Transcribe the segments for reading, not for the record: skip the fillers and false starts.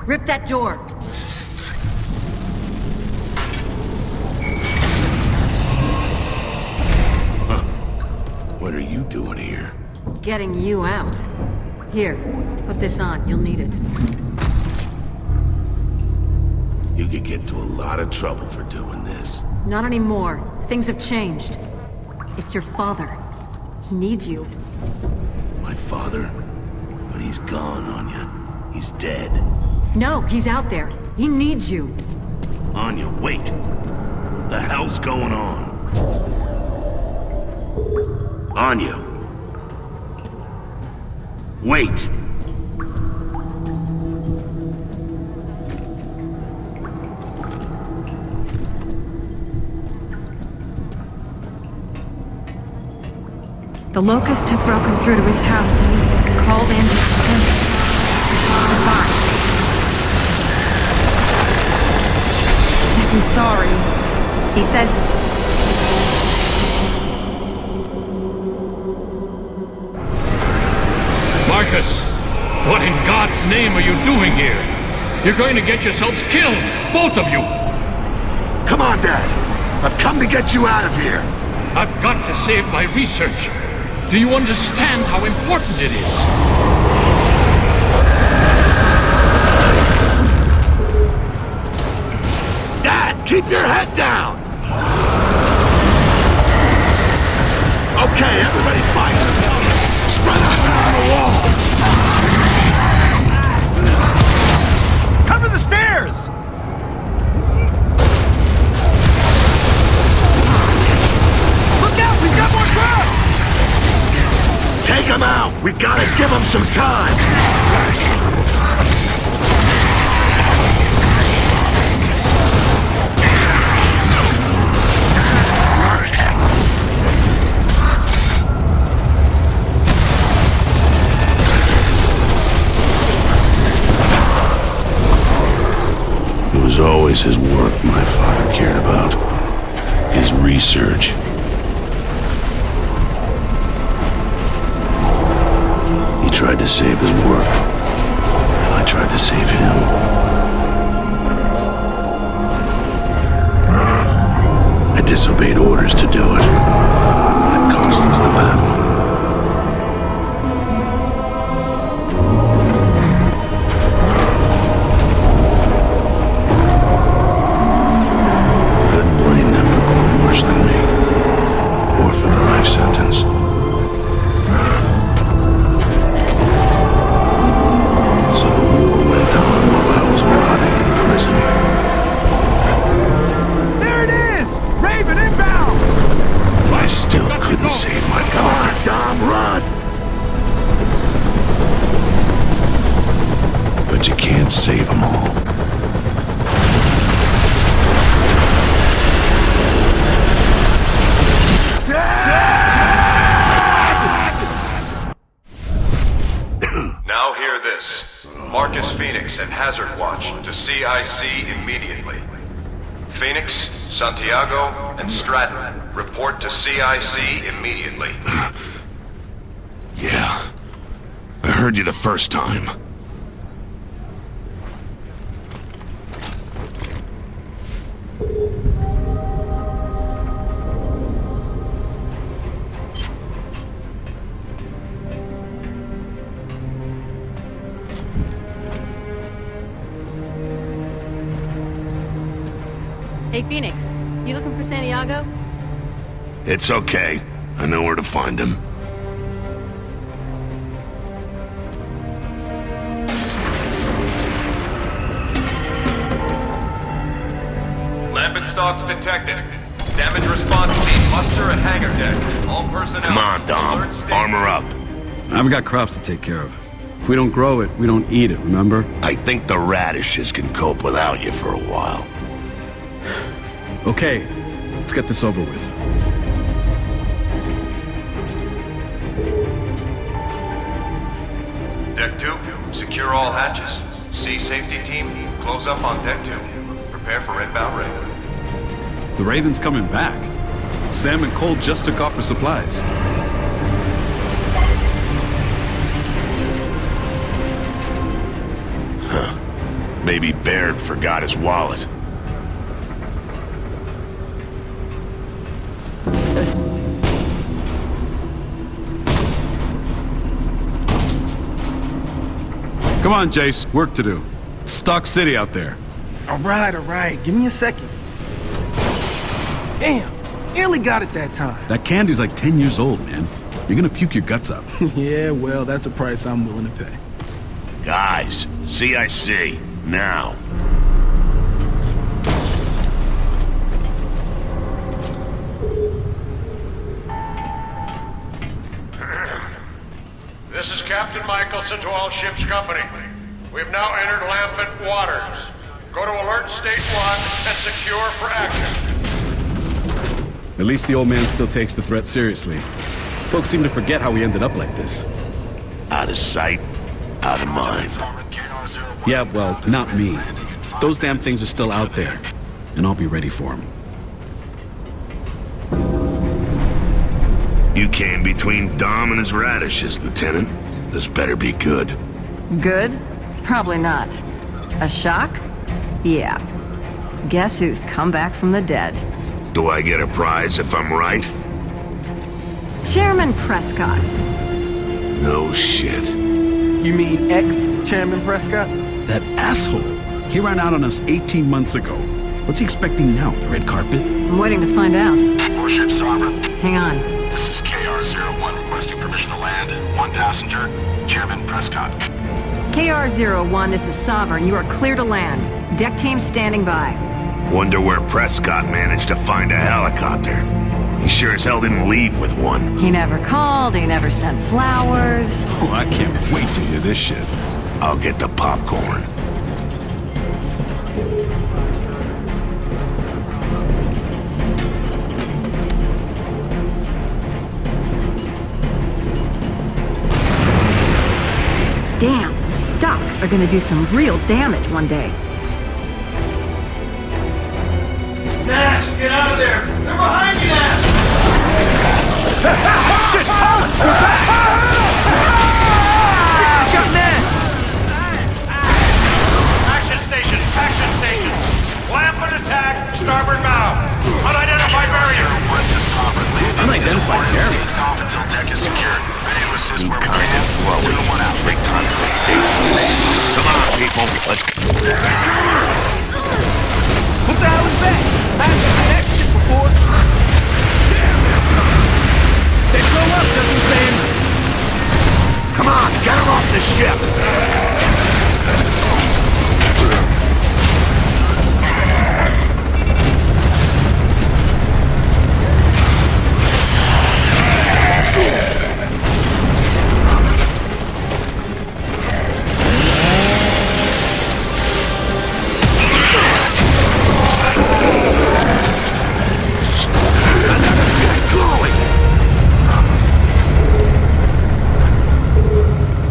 Rip that door! Huh. What are you doing here? Getting you out. Here, put this on. You'll need it. You could get into a lot of trouble for doing this. Not anymore. Things have changed. It's your father. He needs you. My father? But he's gone, Anya. He's dead. No, he's out there. He needs you. Anya, wait! The hell's going on? Anya! Wait! The Locusts have broken through to his house and called in to send him. Goodbye. Says he's sorry. He says... Marcus! What in God's name are you doing here? You're going to get yourselves killed! Both of you! Come on, Dad! I've come to get you out of here! I've got to save my research! Do you understand how important it is? Dad, keep your head down! Okay, everybody fight! Spread out around the wall! Cover the stairs! Look out! We've got more ground! Take him out! We gotta give him some time! It was always his work my father cared about. His research. He tried to save his work, and I tried to save him. I disobeyed orders to do it, and it cost us the battle. Couldn't blame them for court-martialing me, or for the life sentence. Still couldn't save my God. Come on, Dom, run! But you can't save them all. Now hear this. Marcus Phoenix and Hazard Watch to CIC immediately. Phoenix, Santiago, and Stratton, report to CIC immediately. Yeah. I heard you the first time. Hey, Phoenix. You looking for Santiago? It's okay. I know where to find him. Lambent stalks detected. Damage response team muster at hangar deck. All personnel. Come on, Dom. Alert state. Armor up. I've got crops to take care of. If we don't grow it, we don't eat it, remember? I think the radishes can cope without you for a while. Okay, let's get this over with. Deck 2, secure all hatches. Sea safety team, close up on Deck 2. Prepare for inbound Raven. The Raven's coming back. Sam and Cole just took off for supplies. Maybe Baird forgot his wallet. Come on, Jace. Work to do. It's Stock City out there. All right. Give me a second. Damn, nearly got it that time. That candy's like 10 years old, man. You're gonna puke your guts up. Yeah, well, that's a price I'm willing to pay. Guys, CIC, now. This is Captain Michelson to all ship's company. We've now entered lambent waters. Go to Alert State 1 and secure for action. At least the old man still takes the threat seriously. Folks seem to forget how we ended up like this. Out of sight, out of mind. Yeah, well, not me. Those damn things are still out there. And I'll be ready for them. You came between Dom and his radishes, Lieutenant. This better be good. Good? Probably not. A shock? Yeah. Guess who's come back from the dead? Do I get a prize if I'm right? Chairman Prescott. No shit. You mean ex-Chairman Prescott? That asshole! He ran out on us 18 months ago. What's he expecting now, the red carpet? I'm waiting to find out. Warship Sovereign. Hang on. This is KR-01 requesting permission to land. One passenger, Chairman Prescott. KR-01, this is Sovereign. You are clear to land. Deck team standing by. Wonder where Prescott managed to find a helicopter. He sure as hell didn't leave with one. He never called, he never sent flowers. Oh, I can't wait to hear this shit. I'll get the popcorn. Damn, stocks are gonna do some real damage one day. Nash, get out of there! They're behind you, Nash! Shit! Got Nash! Action station! Action station! Lambent attack! Starboard bow! Unidentified barrier! Unidentified barrier? Off until deck is secured. Ready to assist You where we kind can. of flowing. 01 out. Big time. Come on, people. Let's go. What the hell is that? I've seen that shit before. They blow up just the same. Come on, get him off the ship.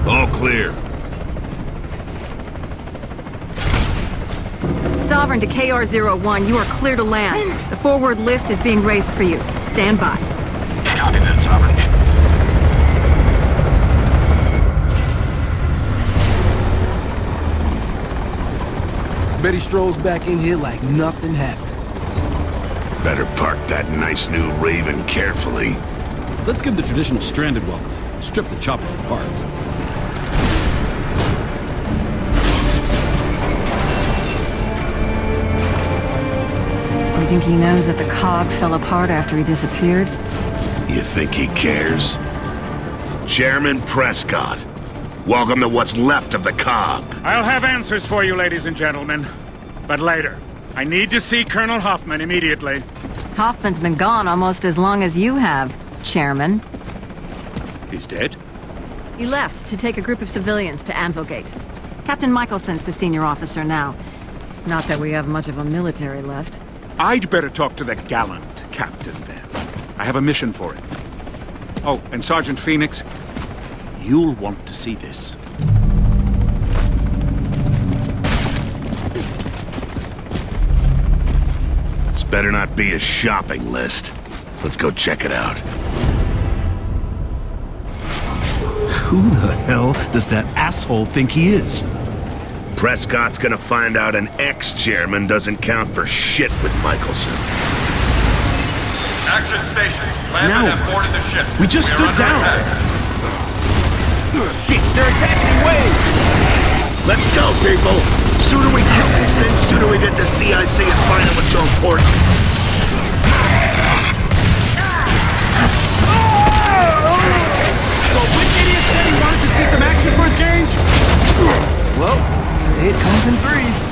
All clear. Sovereign to KR-01, you are clear to land. The forward lift is being raised for you. Stand by. Copy that, Sovereign. Betty strolls back in here like nothing happened. Better park that nice new Raven carefully. Let's give the traditional stranded welcome. Strip the chopper for parts. You think he knows that the cog fell apart after he disappeared? You think he cares? Chairman Prescott, welcome to what's left of the cog. I'll have answers for you, ladies and gentlemen. But later. I need to see Colonel Hoffman immediately. Hoffman's been gone almost as long as you have, Chairman. He's dead? He left to take a group of civilians to Anvilgate. Captain Michelson's the senior officer now. Not that we have much of a military left. I'd better talk to the gallant captain then. I have a mission for him. Oh, and Sergeant Phoenix, you'll want to see this. This better not be a shopping list. Let's go check it out. Who the hell does that asshole think he is? Prescott's gonna find out an ex-chairman doesn't count for shit with Michelson. Action stations. Landed and boarded the ship. We just are stood under down. attack. Shit, they're attacking in waves! Let's go, people! Sooner we kill these things, sooner we get to CIC and find out what's so important. So which idiot said he wanted to see some action for a change? Well, say it comes in threes.